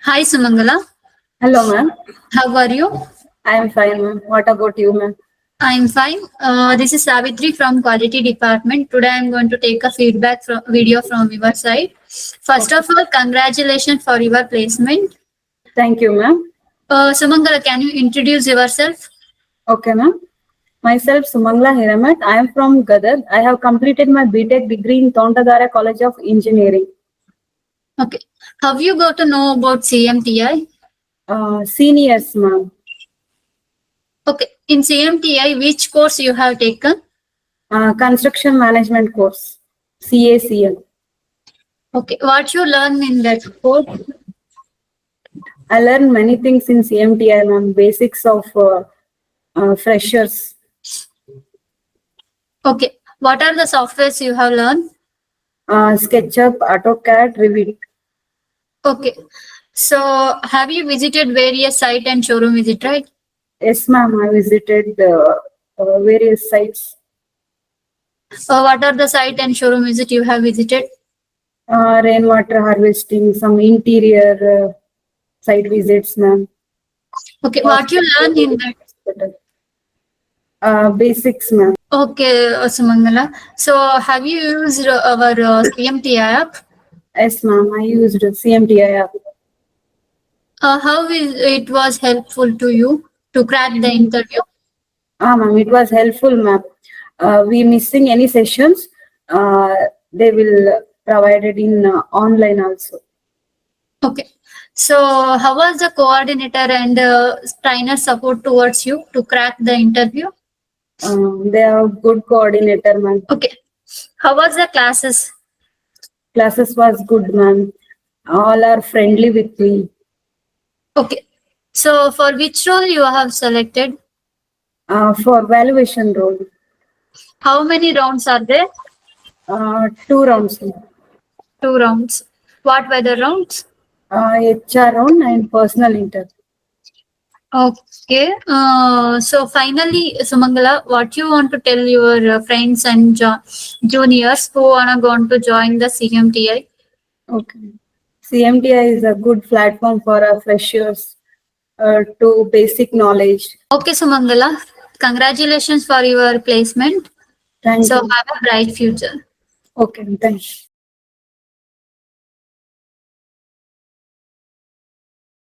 Hi Sumangala, Hello, ma'am. how are you? I am fine, ma'am. What about you, ma'am? I'm fine. This is Savitri from Quality Department. Today I'm going to take a feedback video from your side. First Okay. of all, congratulations for your placement. Thank you, ma'am. Sumangala, can you introduce yourself? Okay, ma'am. Myself, Sumangala Hiramat. I am from Gadag. I have completed my BTech degree in Tontadarya College of Engineering. Okay. Have you got to know about CMTI? Seniors, ma'am. Okay. In CMTI, which course you have taken? Construction Management course, CACL. Okay. What you learn in that course? I learned many things in CMTI, ma'am. Basics of freshers. Okay. What are the softwares you have learned? SketchUp, AutoCAD, Revit. Okay. So have you visited various site and showroom visit, right? Yes, ma'am. I visited various sites. What are the site and showroom visit you have visited? Rainwater harvesting, some interior site visits, ma'am. Okay, what you learn in that? Hospital. Basics, ma'am. Okay, Sumangala. So have you used our CMTI app? Yes, ma'am. I used CMTI app. How is it was helpful to you to crack the interview? Ma'am, it was helpful, ma'am. We missing any sessions, they will provided in online also. Okay. So how was the coordinator and trainer support towards you to crack the interview? They are good coordinator, ma'am. Okay. How was the classes? Classes was good, ma'am. All are friendly with me. Okay. So for which role you have selected? For valuation role, How many rounds are there? 2 rounds, ma'am. 2 rounds. What were the rounds? HR round and personal interview. Okay. So finally, Sumangala, what you want to tell your friends and juniors who are going to join the CMTI? Okay. CMTI is a good platform for our freshers to basic knowledge. Okay, Sumangala, congratulations for your placement. Thank So you. have a bright future. Okay, thanks.